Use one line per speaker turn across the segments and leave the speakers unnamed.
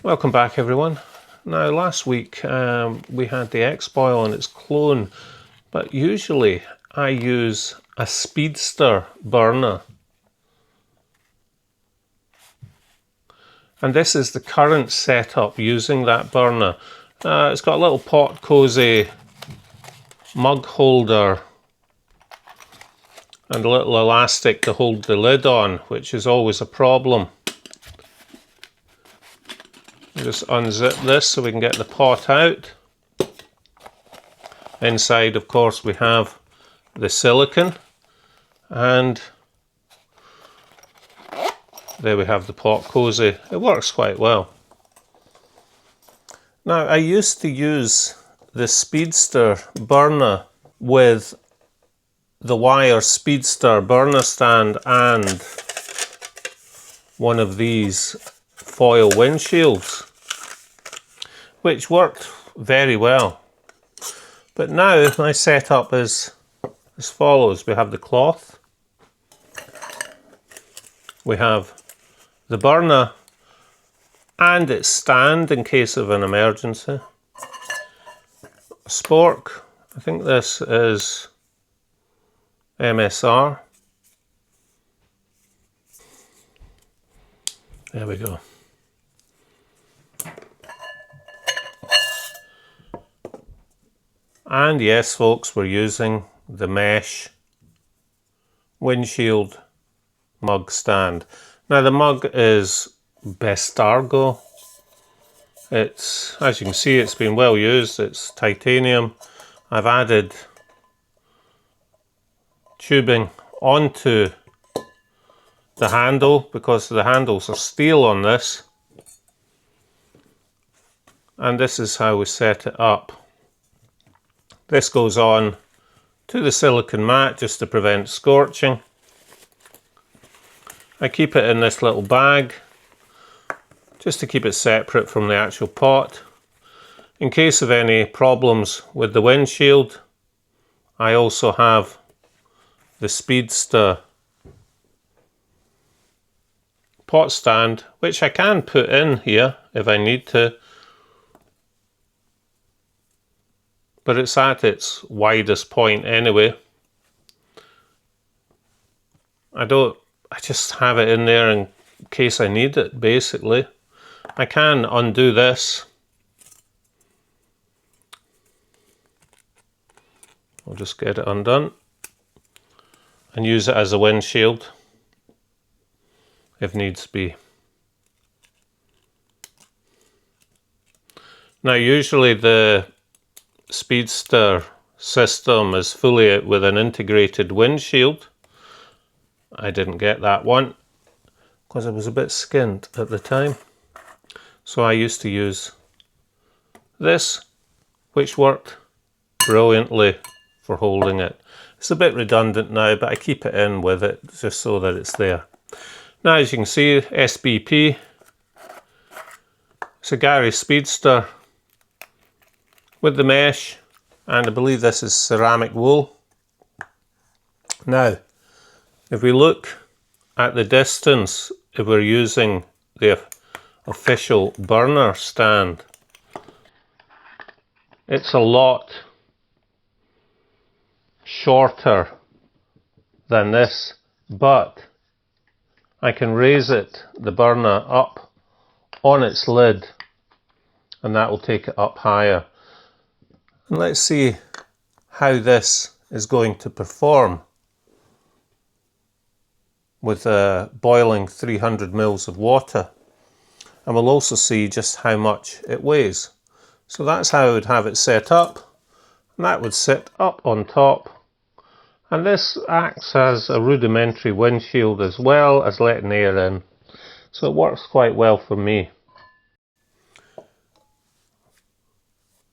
Welcome back everyone. Now last week we had the X-Boil and its clone, but usually I use a Speedster burner. And this is the current setup using that burner. It's got a little pot cosy mug holder and a little elastic to hold the lid on, which is always a problem. Just unzip this so we can get the pot out. Inside, of course, we have the silicone, and there we have the pot cosy. It works quite well. Now, I used to use the Speedster burner with the wire Speedster burner stand and one of these foil windshields, which worked very well. But now my setup is as follows. We have the cloth, we have the burner and its stand in case of an emergency, a spork, I think this is MSR. There we go. And yes, folks, we're using the mesh windshield mug stand. Now the mug is Bestargo. It's, as you can see, it's been well used. It's titanium. I've added tubing onto the handle because the handles are steel on this. And this is how we set it up. This goes on to the silicone mat just to prevent scorching. I keep it in this little bag just to keep it separate from the actual pot. In case of any problems with the windshield, I also have the Speedster pot stand, which I can put in here if I need to, but it's at its widest point anyway. I just have it in there in case I need it, basically. I can undo this. I'll just get it undone and use it as a windshield if needs be. Now usually the Speedster system is fully out with an integrated windshield. I didn't get that one because I was a bit skint at the time. So I used to use this, which worked brilliantly for holding it. It's a bit redundant now, but I keep it in with it just so that it's there. Now, as you can see, SBP. It's a Gary Speedster with the mesh, and I believe this is ceramic wool. Now, if we look at the distance, if we're using the official burner stand, it's a lot shorter than this, but I can raise it, the burner, up on its lid, and that will take it up higher. And let's see how this is going to perform with boiling 300 mils of water. And we'll also see just how much it weighs. So that's how I would have it set up. And that would sit up on top. And this acts as a rudimentary windshield as well as letting air in. So it works quite well for me.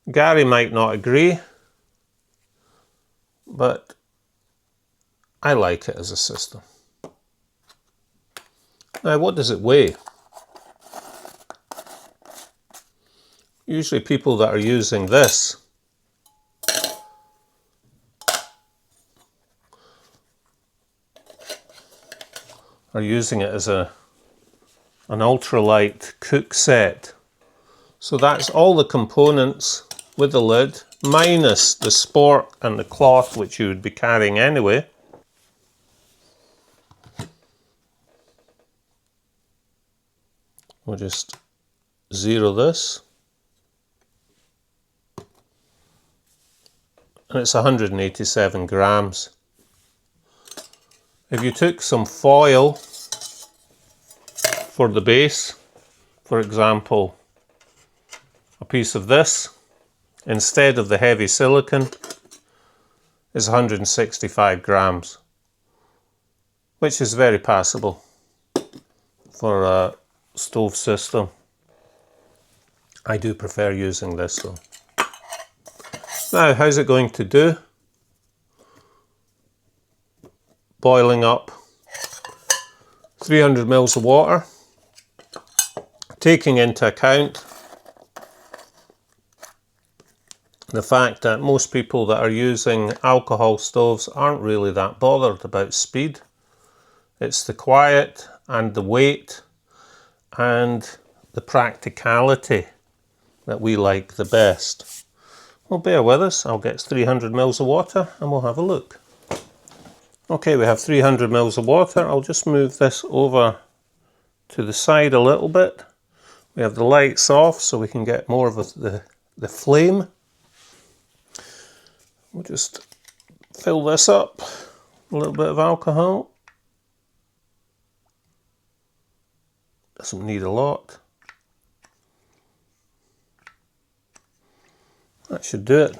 Gary might not agree, but I like it as a system. Now, what does it weigh? Usually people that are using this are using it as an ultralight cook set So that's all the components with the lid, minus the sport and the cloth, which you would be carrying anyway. We'll just zero this. And it's 187 grams. If you took some foil for the base, for example, a piece of this, instead of the heavy silicone, is 165 grams, which is very passable for a stove system. I do prefer using this though. Now, how's it going to do? Boiling up 300 mils of water, taking into account the fact that most people that are using alcohol stoves aren't really that bothered about speed. It's the quiet and the weight and the practicality that we like the best. Well, bear with us, I'll get 300 mils of water and we'll have a look. Okay, we have 300 mils of water. I'll just move this over to the side a little bit. We have the lights off so we can get more of the flame. We'll just fill this up, a little bit of alcohol. Doesn't need a lot. That should do it.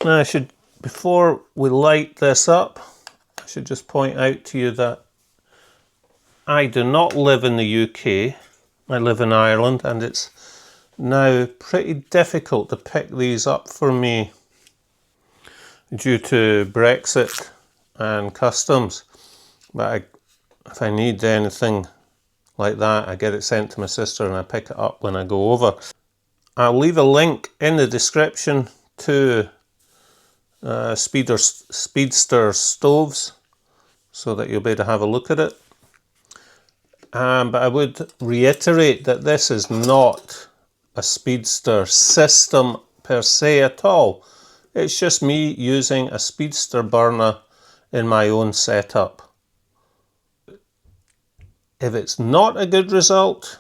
Now before we light this up, I should just point out to you that I do not live in the UK. I live in Ireland, and it's now pretty difficult to pick these up for me due to Brexit and customs. But if I need anything like that, I get it sent to my sister and I pick it up when I go over. I'll leave a link in the description to Speedster stoves so that you'll be able to have a look at it. But I would reiterate that this is not a Speedster system per se at all. It's just me using a Speedster burner in my own setup. If it's not a good result,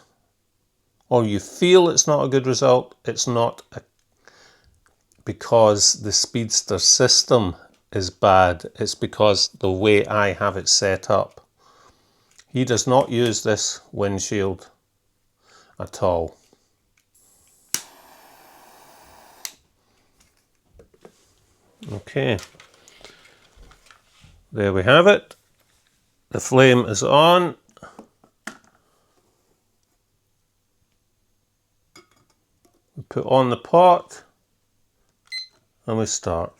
or you feel it's not a good result, it's not because the Speedster system is bad. It's because the way I have it set up. He does not use this windshield at all. Okay, there we have it. The flame is on. We put on the pot and we start.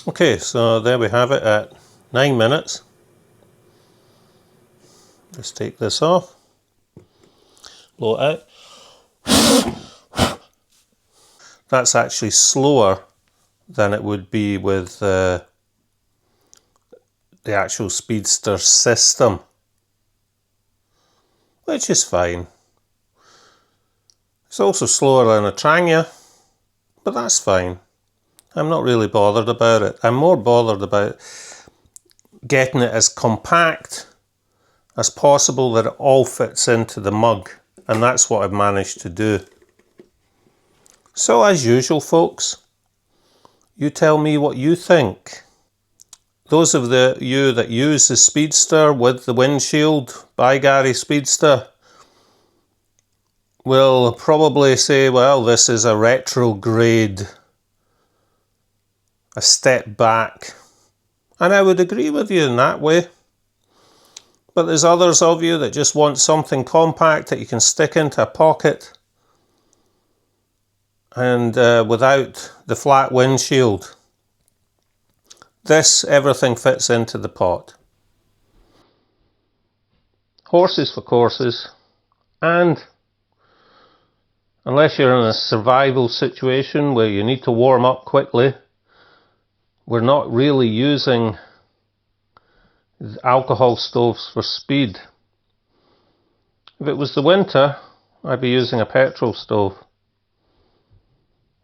Okay, so there we have it at 9 minutes. Let's take this off, blow it out. That's actually slower than it would be with the actual Speedster system, which is fine. It's also slower than a Trangia, but that's fine. I'm not really bothered about it. I'm more bothered about getting it as compact as possible, that it all fits into the mug, and that's what I've managed to do. So as usual, folks, you tell me what you think. Those of you that use the Speedster with the windshield, by Gary Speedster, will probably say, well, this is a retrograde, a step back. And I would agree with you in that way. But there's others of you that just want something compact that you can stick into a pocket and without the flat windshield. This, everything fits into the pot. Horses for courses, and unless you're in a survival situation where you need to warm up quickly, we're not really using alcohol stoves for speed. If it was the winter, I'd be using a petrol stove,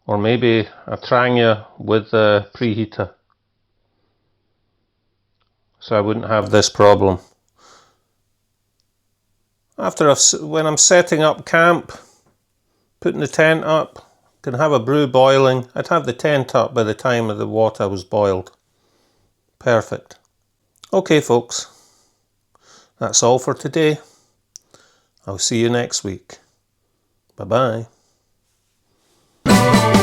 or maybe a Tranya with a preheater, so I wouldn't have this problem. When I'm setting up camp, putting the tent up, can have a brew boiling, I'd have the tent up by the time the water was boiled. Perfect. Okay folks, that's all for today. I'll see you next week. Bye bye.